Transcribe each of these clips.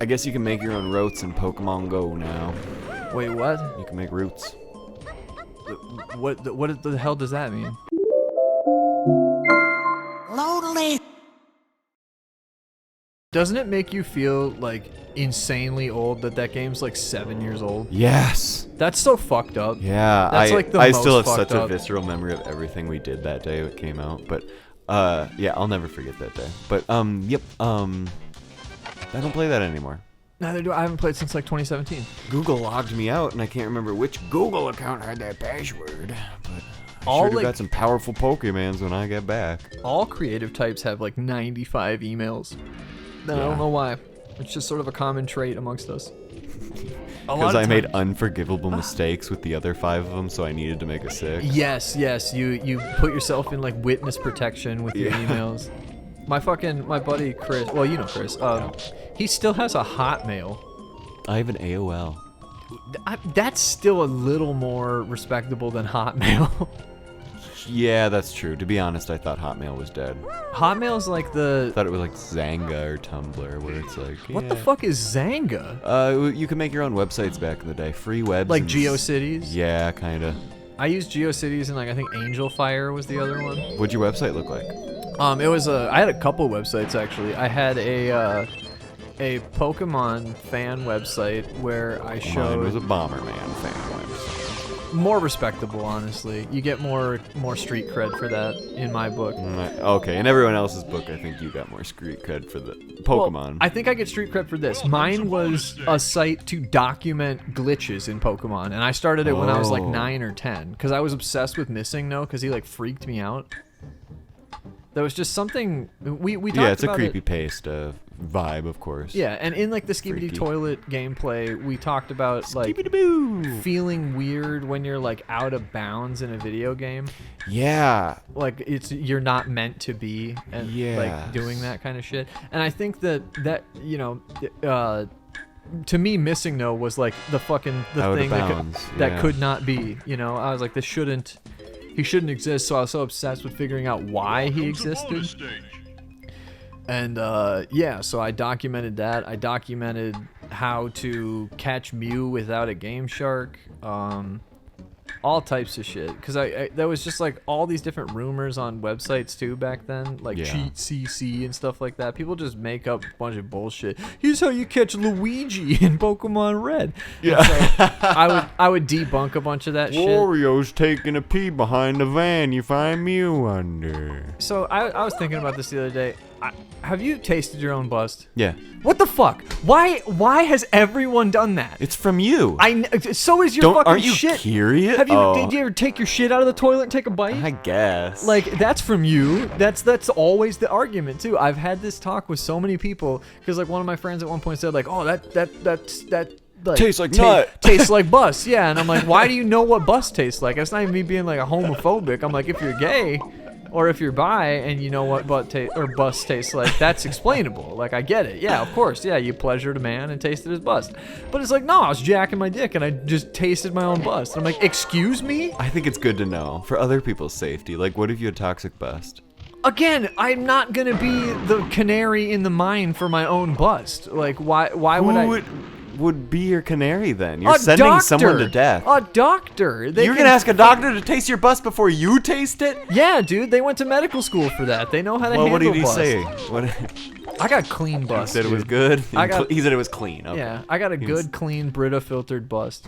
I guess you can make your own routes in Pokemon Go now. Wait, what? You can make routes. What the hell does that mean? Lonely. Doesn't it make you feel like insanely old that game's like 7 years old? Yes. That's so fucked up. Yeah, That's like the I most still have fucked such a up. visceral memory of everything we did that day it came out. But yeah, I'll never forget that day. But yep, I don't play that anymore. Neither do I. I haven't played since like 2017. Google logged me out, and I can't remember which Google account had that password. But I All, sure do like- got some powerful Pokemons when I get back. All creative types have like 95 emails. I don't know why. It's just sort of a common trait amongst us. Because I made unforgivable mistakes with the other 5 of them, so I needed to make a 6th. Yes, you put yourself in like witness protection with your emails. My buddy Chris, well, you know Chris, he still has a Hotmail. I have an AOL. That's still a little more respectable than Hotmail. Yeah, that's true. To be honest, I thought Hotmail was dead. Hotmail's like I thought it was like Zanga or Tumblr, where it's like, What the fuck is Zanga? You can make your own websites back in the day. Free webs. Like and GeoCities? Yeah, kind of. I used GeoCities and like I think Angel Fire was the other one. What'd your website look like? It was I had a couple websites actually. I had a Pokemon fan website where I showed. Mine was a Bomberman fan website. More respectable, honestly. You get more street cred for that in my book. Okay, in everyone else's book, I think you got more street cred for the Pokemon. Well, I think I get street cred for this. Mine was a site to document glitches in Pokemon, and I started it when I was like 9 or 10 because I was obsessed with Missing No because he like freaked me out. There was just something we talked about. Yeah, it's a creepy-paced vibe, of course. Yeah, and in like the Skibidi Toilet gameplay, we talked about like Skibidi-boo! feeling weird when you're like out of bounds in a video game. Yeah. Like you're not meant to be and like doing that kind of shit. And I think that you know, to me, Missing No was like the thing that could not be. You know, I was like, he shouldn't exist. So I was so obsessed with figuring out why he existed. And yeah, so I documented that. I documented how to catch Mew without a Game Shark. All types of shit. Because there was just like all these different rumors on websites too back then. Like Cheat CC and stuff like that. People just make up a bunch of bullshit. Here's how you catch Luigi in Pokemon Red. Yeah. So I would debunk a bunch of that shit. Wario's taking a pee behind the van you find Mew under. So I was thinking about this the other day. Have you tasted your own bust? Yeah. What the fuck? Why has everyone done that? It's from you. So is your fucking aren't you shit. curious? Did you ever take your shit out of the toilet and take a bite? I guess. Like, that's from you. That's always the argument too. I've had this talk with so many people because like one of my friends at one point said like, "Oh, that like, tastes like nut." Tastes like bus." Yeah, and I'm like, "Why do you know what bus tastes like?" It's not even me being like a homophobic. I'm like, if you're gay or if you're bi and you know what bus tastes like, that's explainable. Like, I get it. Yeah, of course. Yeah, you pleasured a man and tasted his bust. But it's like, no, I was jacking my dick and I just tasted my own bust. And I'm like, excuse me? I think it's good to know for other people's safety. Like, what if you had toxic bust? Again, I'm not gonna be the canary in the mine for my own bust. Like, why would I? Who would be your canary then? You're sending someone to death. A doctor. You're gonna ask a doctor to taste your bust before you taste it? Yeah, dude. They went to medical school for that. They know how to handle what did he bust. say? I got clean bust. He said it was good? He said it was clean. Okay. Yeah, I got a good, clean Brita filtered bust.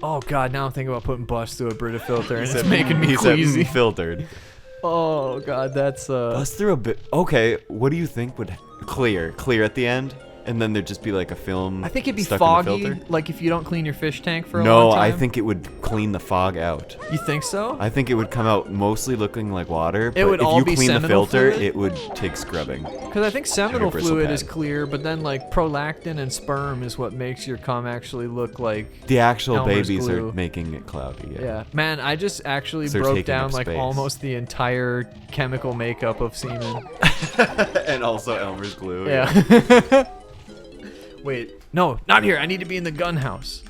Oh god, now I'm thinking about putting bust through a Brita filter and it's making me queasy. Filtered. Oh god, that's bust through a bit. Okay, what do you think would clear at the end? And then there'd just be like a film. I think it'd be stuck foggy, in the filter? like if you don't clean your fish tank for a long time. No, I think it would clean the fog out. You think so? I think it would come out mostly looking like water, but would if all you be clean the seminal filter, fluid? it would take scrubbing. Because I think seminal bristle fluid pad. is clear, but then like prolactin and sperm is what makes your cum actually look like The actual Elmer's babies glue. are making it cloudy. Yeah, man, I just actually So they're broke taking down up like space. almost the entire chemical makeup of semen. And also Elmer's glue. Yeah. Wait, no, not here. I need to be in the gun house.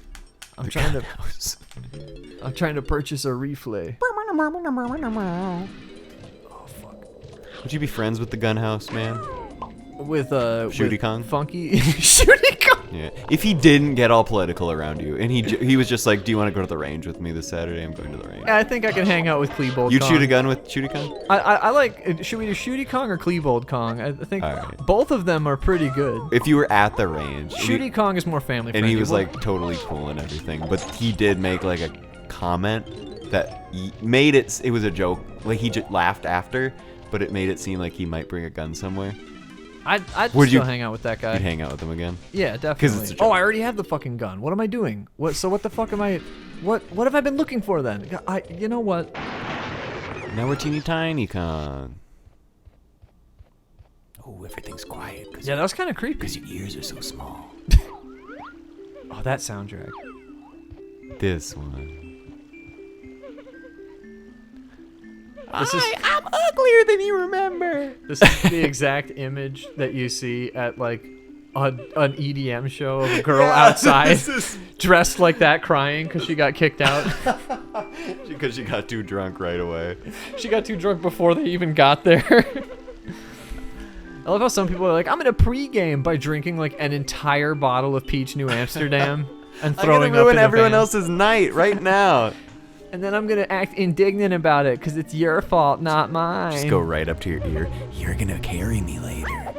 I'm trying to purchase a reflay. Oh fuck. Would you be friends with the gun house, man? Shooty Kong? Funky Shooty Kong. Yeah. If he didn't get all political around you, and he was just like, "Do you want to go to the range with me this Saturday? I'm going to the range." Yeah, I think I can hang out with Klebold You'd Kong. shoot a gun with Shooty Kong? I like. Should we do Shooty Kong or Klebold Kong? I think Alright. both of them are pretty good. If you were at the range, Shooty Kong is more family friendly. and he was like totally cool and everything, but he did make like a comment that made it. It was a joke. Like he just laughed after, but it made it seem like he might bring a gun somewhere. I'd Would still you- hang out with that guy. You'd hang out with him again. Yeah, definitely. it's a Oh, joke. I already have the fucking gun. What am I doing? What the fuck am I? What have I been looking for then? You know what? Now we're teeny tiny Kong. Oh, everything's quiet. Yeah, that was kind of creepy. your ears are so small. Oh, that soundtrack. This one. I'm uglier than you remember. This is the exact image that you see at like an EDM show of a girl outside dressed like that, crying because she got kicked out. Because she got too drunk right away. She got too drunk before they even got there. I love how some people are like, I'm gonna pregame by drinking like an entire bottle of Peach New Amsterdam and throwing up in a everyone van. else's night right now. And then I'm gonna act indignant about it because it's your fault, not mine. Just go right up to your ear. You're gonna carry me later.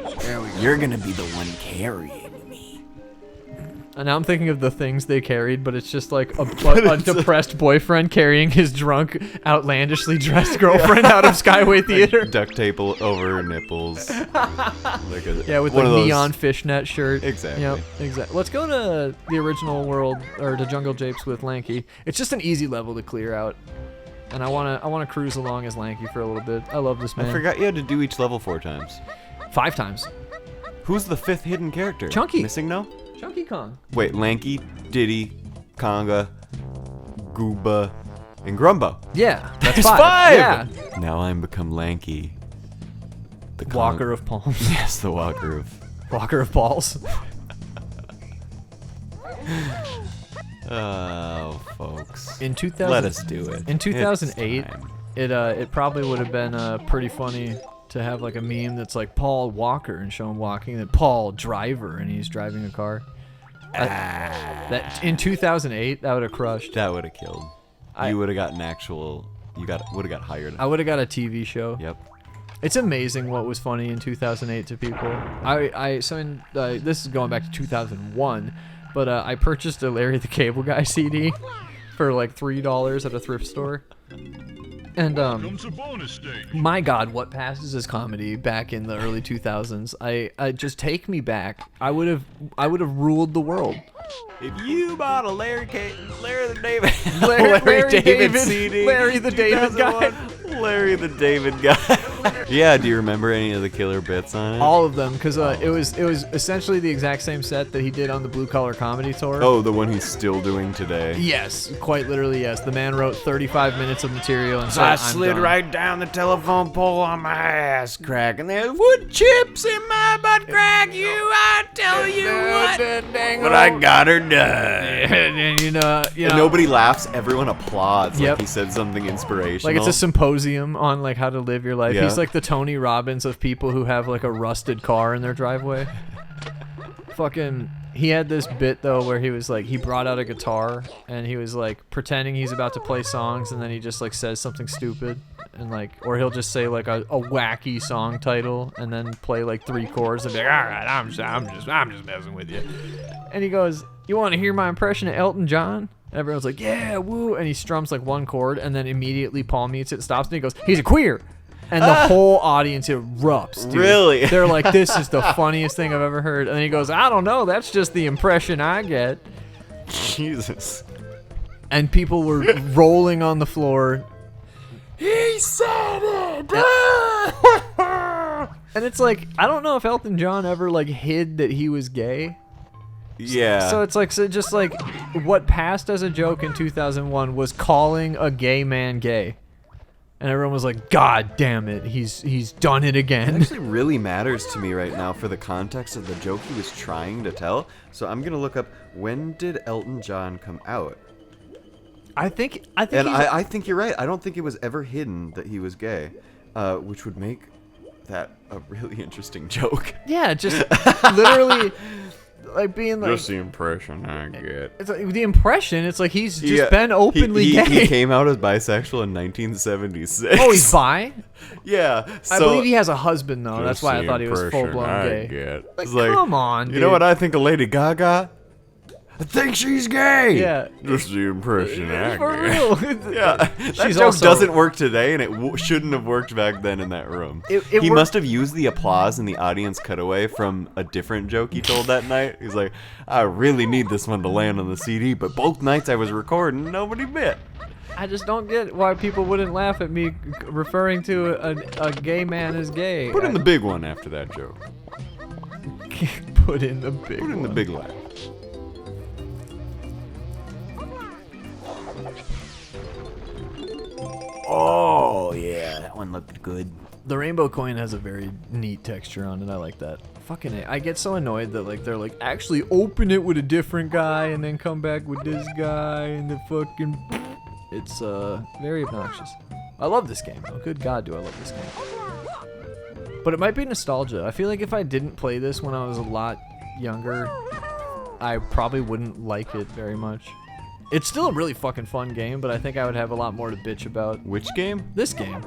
You're gonna be the one carrying me. And now I'm thinking of the things they carried, but it's just like a depressed boyfriend carrying his drunk, outlandishly dressed girlfriend out of Skyway Theater. Duct tape over her nipples. Like Yeah, with one a of those- neon fishnet shirt. Exactly. Yep, exactly. Let's go to the original world, or to Jungle Japes with Lanky. It's just an easy level to clear out. And I wanna cruise along as Lanky for a little bit. I love this man. I forgot you had to do each level 4 times. 5 times. Who's the 5th hidden character? Chunky. Missing no? Chunky Kong. Wait, Lanky, Diddy, Conga, Gooba, and Grumba. Yeah, that's There's 5. 5! Yeah. Now I'm become Lanky. The Walker of Palms. Yes, the Walker of... Walker of Balls. Oh, folks. In 2000, Let us do it. In 2008, It's time. it probably would have been pretty funny to have like a meme that's like Paul Walker and show him walking, and Paul Driver and he's driving a car. That in 2008, that would have crushed. That would have killed. You would have gotten actual... would have got hired. I would have got a TV show. Yep. It's amazing what was funny in 2008 to people. This is going back to 2001, but I purchased a Larry the Cable Guy CD for like $3 at a thrift store. And my God, what passes as comedy back in the early 2000s? I just take me back. I would have ruled the world. If you bought a Larry the David, Larry David CD, Larry the David guy. 2001, Larry the David guy. Yeah, do you remember any of the killer bits on it? All of them, because it was essentially the exact same set that he did on the Blue Collar Comedy Tour. Oh, the one he's still doing today. Yes, quite literally, yes. The man wrote 35 minutes of material and said, I I'm slid done. right down the telephone pole on my ass crack, and there's wood chips in my butt crack. I tell you what. But I got her done. and you know, And nobody laughs. Everyone applauds. Yep. Like he said something inspirational. like it's a symposium on like how to live your life. Yeah. He's like the Tony Robbins of people who have like a rusted car in their driveway. Fucking, he had this bit though where he was like, he brought out a guitar and he was like pretending he's about to play songs, and then he just like says something stupid, and like, or he'll just say like a wacky song title and then play like 3 chords and be like, all right, I'm just messing with you. And he goes, you want to hear my impression of Elton John? And everyone's like, yeah, woo. And he strums like 1 chord, and then immediately Paul mutes it, stops, and he goes, he's a queer. And the whole audience erupts, dude. Really? They're like, this is the funniest thing I've ever heard. And then he goes, I don't know, that's just the impression I get. Jesus. And people were rolling on the floor. He said it. And it's like, I don't know if Elton John ever like hid that he was gay. Yeah. So it's like, so just like what passed as a joke in 2001 was calling a gay man gay. And everyone was like, God damn it, he's done it again. It actually really matters to me right now for the context of the joke he was trying to tell. So I'm gonna look up, when did Elton John come out? I think And I think you're right. I don't think it was ever hidden that he was gay, which would make that a really interesting joke. Yeah, just literally like being like. Just the impression I get. It's like, the impression. It's like he's just been openly gay. He came out as bisexual in 1976. Oh, he's bi? Yeah. So, I believe he has a husband though. That's why I thought he was full blown gay. Like, come on, dude. You know what I think of Lady Gaga? I think she's gay. Yeah. Just the impression I For get. real. Yeah. That joke also, doesn't work today, and it shouldn't have worked back then in that room. He must have used the applause and the audience cutaway from a different joke he told that night. He's like, I really need this one to land on the CD, but both nights I was recording, nobody bit. I just don't get why people wouldn't laugh at me referring to a gay man as gay. Put in the big one after that joke. Put in the big one. Put in the big laugh. Oh, yeah, that one looked good. The rainbow coin has a very neat texture on it. I like that. Fucking A. I get so annoyed that like they're like, actually open it with a different guy and then come back with this guy and the fucking... It's very obnoxious. I love this game though. Good God, do I love this game. But it might be nostalgia. I feel like if I didn't play this when I was a lot younger, I probably wouldn't like it very much. It's still a really fucking fun game, but I think I would have a lot more to bitch about. Which game? This game.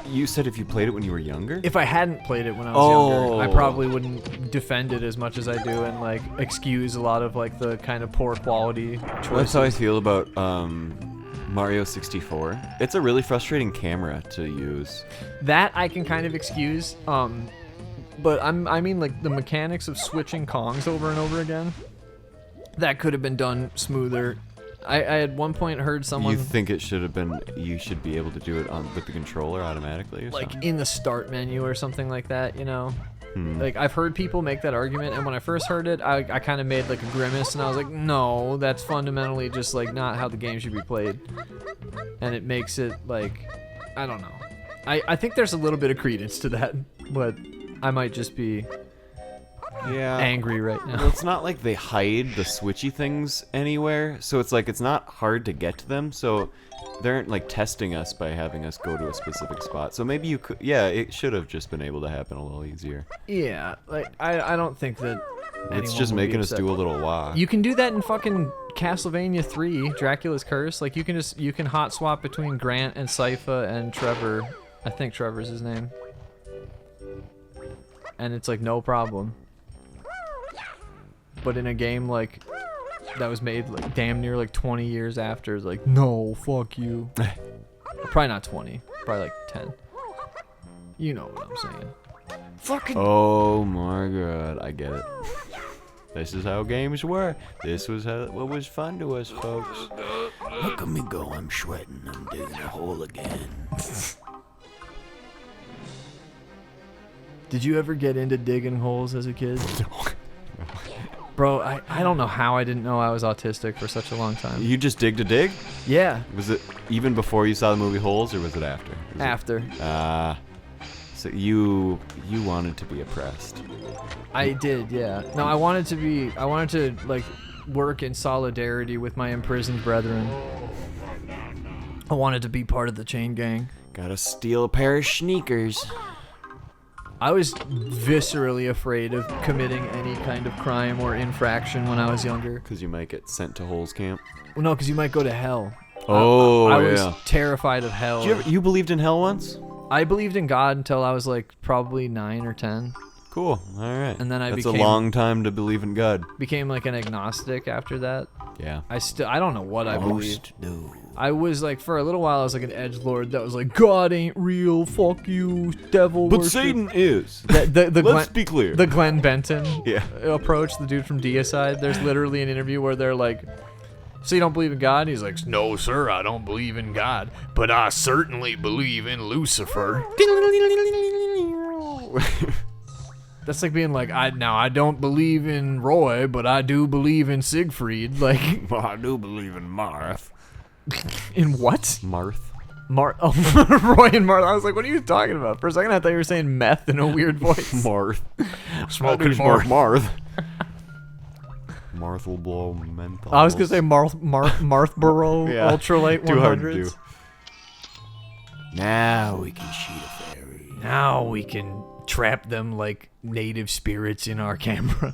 You said if you played it when you were younger? If I hadn't played it when I was younger, I probably wouldn't defend it as much as I do and like excuse a lot of like the kind of poor quality choices. That's how I feel about Mario 64. It's a really frustrating camera to use. That I can kind of excuse, but I mean like the mechanics of switching Kongs over and over again. That could have been done smoother. I at one point heard someone... You think it should have been... You should be able to do it with the controller automatically or like something? in the start menu or something like that, you know? Like, I've heard people make that argument, and when I first heard it, I kind of made like a grimace, and I was like, no, that's fundamentally just like not how the game should be played. And it makes it like... I don't know. I think there's a little bit of credence to that, but I might just be... angry right now. Well, it's not like they hide the switchy things anywhere, so it's like it's not hard to get to them, so they aren't like testing us by having us go to a specific spot. So maybe you could, yeah, it should have just been able to happen a little easier. Yeah, like I don't think that it's just making us do a little wah. You can do that in fucking Castlevania 3, Dracula's Curse. Like you can hot swap between Grant and Sypha and Trevor. I think Trevor's his name. And it's like no problem. But in a game like that was made like damn near like 20 years after, it's like no, fuck you. Probably not 20, probably like 10. You know what I'm saying? Fucking. Oh my god, I get it. This is how games were. This was what was fun to us, folks. Look at me go, I'm sweating. I'm digging a hole again. Did you ever get into digging holes as a kid? Bro, I don't know how I didn't know I was autistic for such a long time. You just dig to dig? Yeah. Was it even before you saw the movie Holes, or was it after? After. So you wanted to be oppressed. I did, yeah. No, I wanted to like work in solidarity with my imprisoned brethren. I wanted to be part of the chain gang. Gotta steal a pair of sneakers. I was viscerally afraid of committing any kind of crime or infraction when I was younger. Because you might get sent to Holes Camp. Well, no, because you might go to hell. Oh, I was terrified of hell. You believed in hell once? I believed in God until I was like probably 9 or 10. Cool. All right. And then That's a long time to believe in God. Became like an agnostic after that. Yeah. I don't know what I believed. Do. I was like, for a little while, I was like an edgelord that was like, God ain't real, fuck you, devil But worship. Satan is. Let's be clear. The Glenn Benton approach, the dude from Deicide. There's literally an interview where they're like, so you don't believe in God? And he's like, no, sir, I don't believe in God, but I certainly believe in Lucifer. That's like being like, I don't believe in Roy, but I do believe in Siegfried. Like, well, I do believe in Marth. In what? Marth. Roy and Marth. I was like, what are you talking about? For a second, I thought you were saying meth in a weird voice. Marth. Smoking Marth. Marth will blow menthol. I was gonna say Marthborough Ultralight 100s. Now we can shoot a fairy. Now we can trap them like native spirits in our camera.